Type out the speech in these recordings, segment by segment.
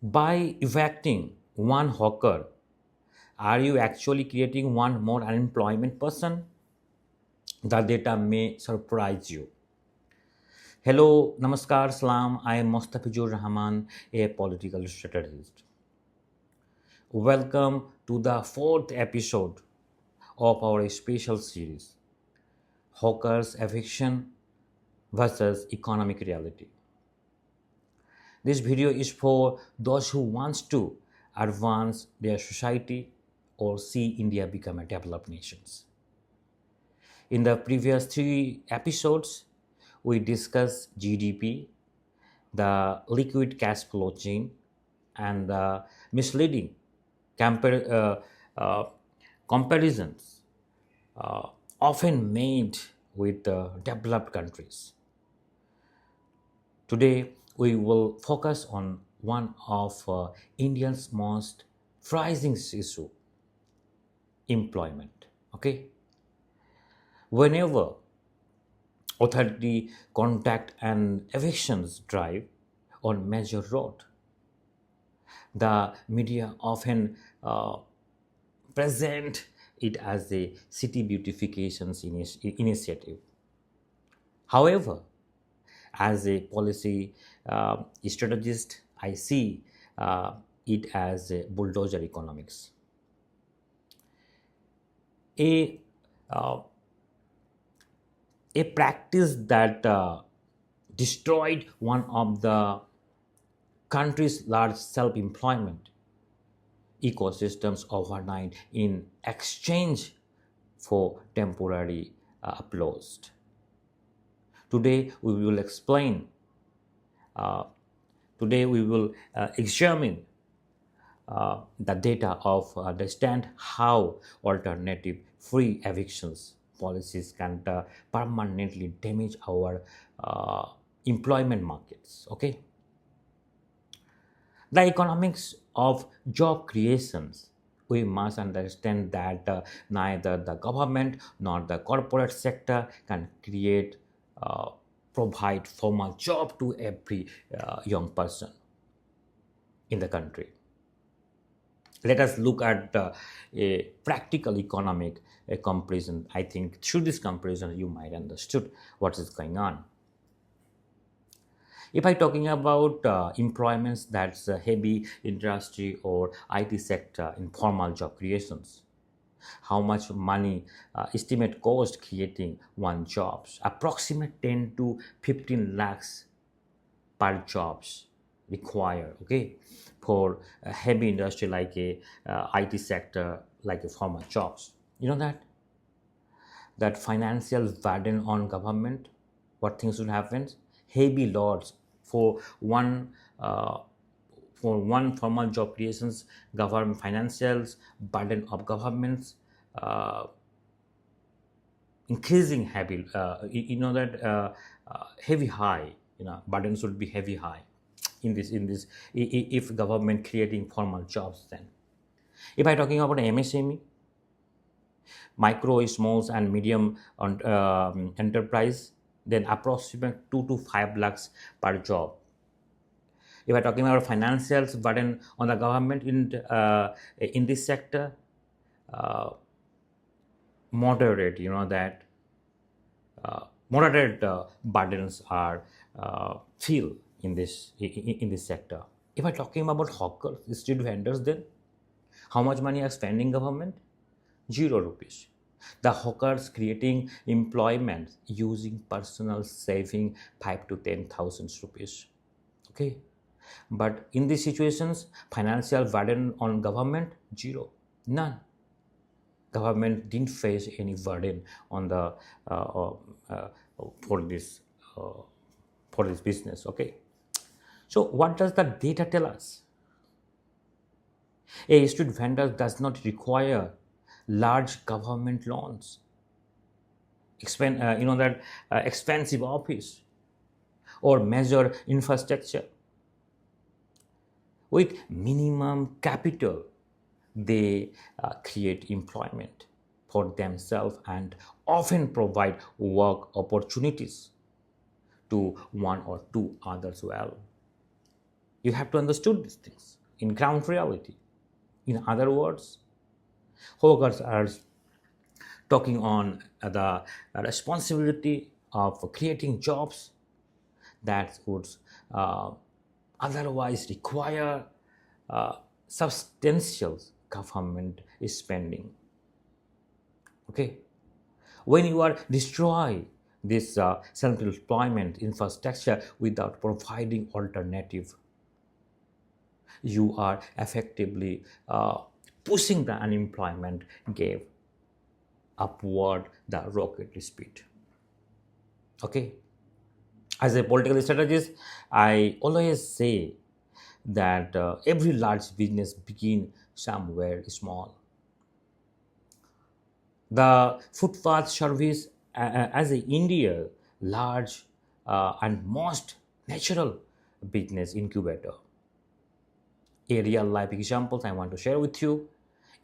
By evicting one hawker, are you actually creating one more unemployment person? The data may surprise you. Hello, Namaskar, Salam. I am Mostafijur Rahaman, a political strategist. Welcome to the fourth episode of our special series, Hawker's Eviction versus Economic Reality. This video is for those who wants to advance their society or see India become a developed nation. In the previous three episodes, we discussed GDP, the liquid cash flow chain, and the misleading compar- comparisons often made with developed countries. Today, we will focus on one of India's most pressing issue, employment. Okay, whenever authority conduct an evictions drive on major road, the media often present it as a city beautifications initiative. However, as a policy strategist, I see it as a bulldozer economics. A uh, a practice that destroyed one of the country's large self-employment ecosystems overnight in exchange for temporary applause. Today we will explain. Today we will examine the data of understand how alternative free evictions policies can permanently damage our employment markets. Okay, the economics of job creations, we must understand that neither the government nor the corporate sector can create provide formal job to every young person in the country. Let us look at a practical economic comparison. I think through this comparison you might understood what is going on. If I talking about employments, that's heavy industry or IT sector, informal job creations, how much money estimate cost creating one jobs, approximate 10 to 15 lakhs per jobs required, okay, for a heavy industry like a IT sector, like a formal jobs. You know that financial burden on government, what things will happen, heavy loads for one uh, for one formal job creations, government financials burden of governments increasing heavy, heavy high, burdens would be heavy high in this if government creating formal jobs. Then if I talking about MSME, micro, smalls and medium enterprise, then approximate 2 to 5 lakhs per job. If I'm talking about financials burden on the government in this sector, uh, moderate, that moderate burdens are feel in this sector. If I'm talking about hawkers, street vendors, then how much money are spending government? 0 rupees. The hawkers creating employment using personal saving 5 to 10,000 rupees. Okay, but in these situations, financial burden on government, zero, none. Government didn't face any burden on the uh, for this uh, for this business. Okay, so what does the data tell us? A street vendor does not require large government loans, expensive office or major infrastructure. With minimum capital, they create employment for themselves and often provide work opportunities to one or two others well. You have to understand these things in ground reality. In other words, hawkers are talking on the responsibility of creating jobs that would uh, otherwise require substantial government spending. Okay, when you are destroy this self-employment infrastructure without providing alternative, you are effectively pushing the unemployment gap upward the rocket speed. Okay, as a political strategist, I always say that every large business begin somewhere small. The footpath service as a India large and most natural business incubator. A real life examples I want to share with you.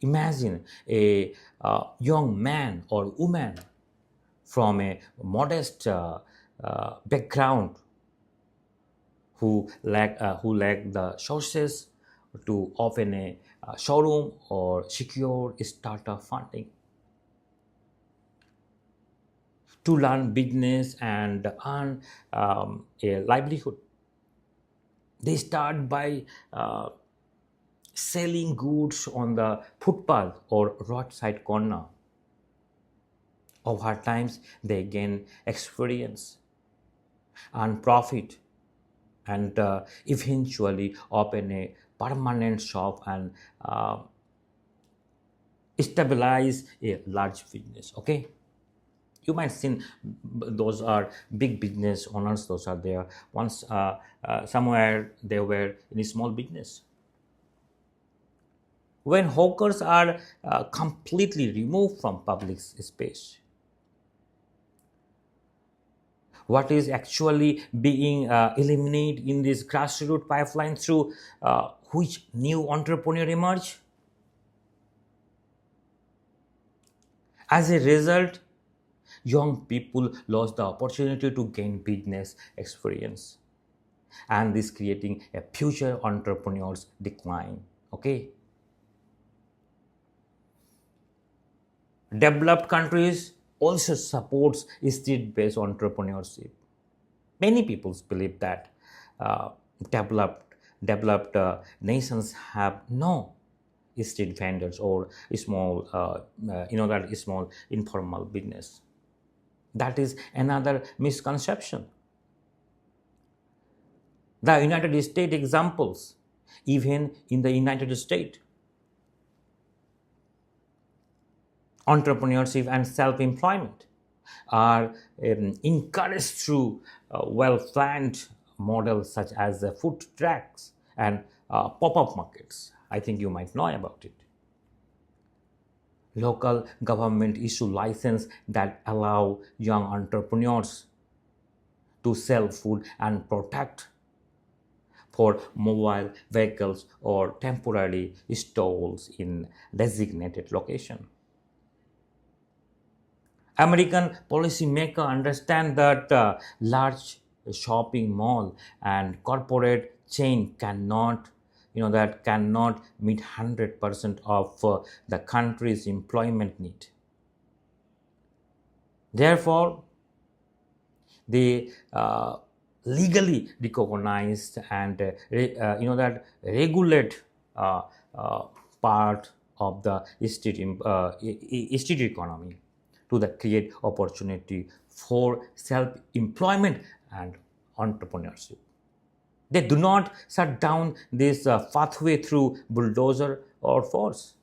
Imagine a young man or woman from a modest background who lack the sources to open a showroom or secure startup funding to learn business and earn a livelihood. They start by selling goods on the footpath or roadside corner. Over times, they gain experience and profit and eventually open a permanent shop and stabilize a large business. Okay, you might see those are big business owners. Those are there once somewhere they were in a small business. When hawkers are completely removed from public space, what is actually being eliminated in this grassroots pipeline through which new entrepreneur emerge? As a result, young people lost the opportunity to gain business experience, and this creating a future entrepreneurs decline. Okay, developed countries also supports street-based entrepreneurship. Many people believe that uh, developed nations have no street vendors or small that small informal business. That is another misconception. The United States examples, even in the United States, entrepreneurship and self-employment are encouraged through well-planned models such as food trucks and pop-up markets. I think you might know about it. Local government issue license that allow young entrepreneurs to sell food and protect for mobile vehicles or temporary stalls in designated location. American policymakers understand that large shopping mall and corporate chain cannot meet 100% of the country's employment need. Therefore, they legally recognized and regulate uh, part of the street economy to the create opportunity for self-employment and entrepreneurship. They do not shut down this pathway through bulldozer or force.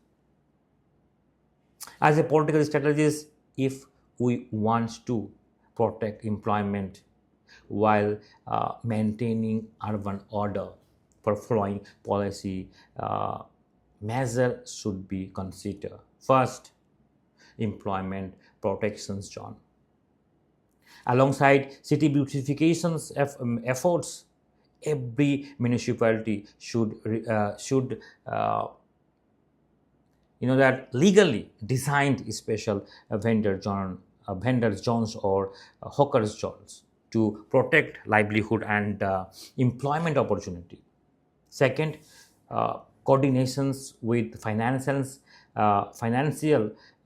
As a political strategist, if we want to protect employment while maintaining urban order, for following policy measure should be considered. First, employment protections zone. Alongside city beautifications efforts, every municipality should that legally designed special vendor zones or hawkers zones to protect livelihood and employment opportunity. Second, coordinations with financial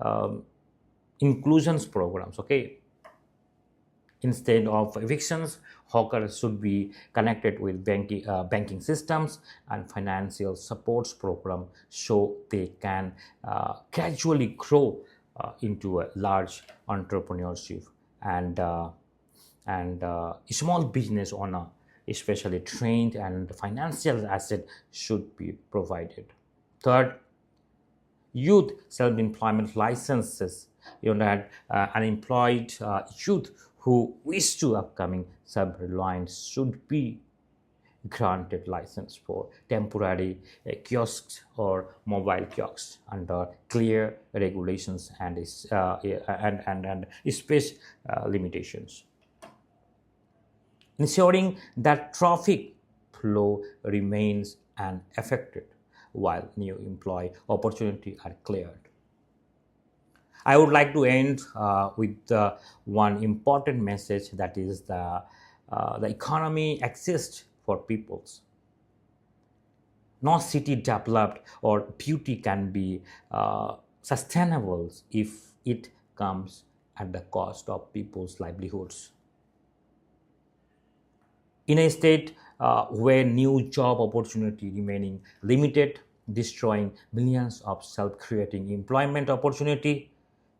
um, inclusions programs. Okay, instead of evictions, hawkers should be connected with banking systems and financial supports program so they can gradually grow into a large entrepreneurship and small business owner, especially trained and financial asset should be provided. Third, youth self-employment licenses. That unemployed youth who wish to upcoming self-reliant should be granted license for temporary kiosks or mobile kiosks under clear regulations and space limitations, ensuring that traffic flow remains unaffected while new employee opportunities are cleared. I would like to end with one important message, that is the economy exists for peoples. No city developed or beauty can be sustainable if it comes at the cost of people's livelihoods. In a state where new job opportunity remaining limited, destroying millions of self-creating employment opportunity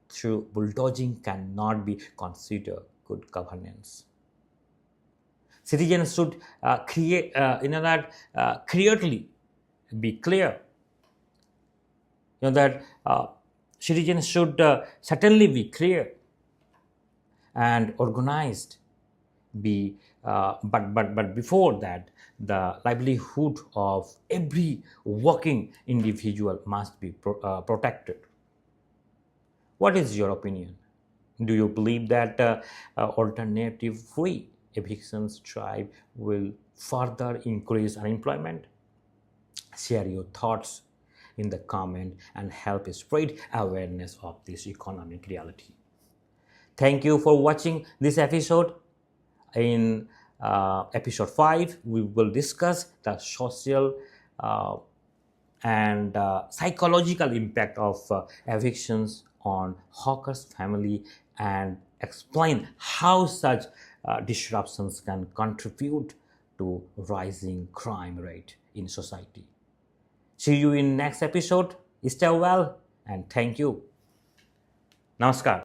through bulldozing cannot be considered good governance. Citizens should clearly be clear. That citizens should certainly be clear and organized. But before that, the livelihood of every working individual must be protected. What is your opinion? Do you believe that alternative free evictions drive will further increase unemployment? Share your thoughts in the comment and help spread awareness of this economic reality. Thank you for watching this episode. In episode 5, we will discuss the social and psychological impact of evictions on hawkers' family and explain how such disruptions can contribute to rising crime rate in society. See you in next episode. Stay well and thank you. Namaskar.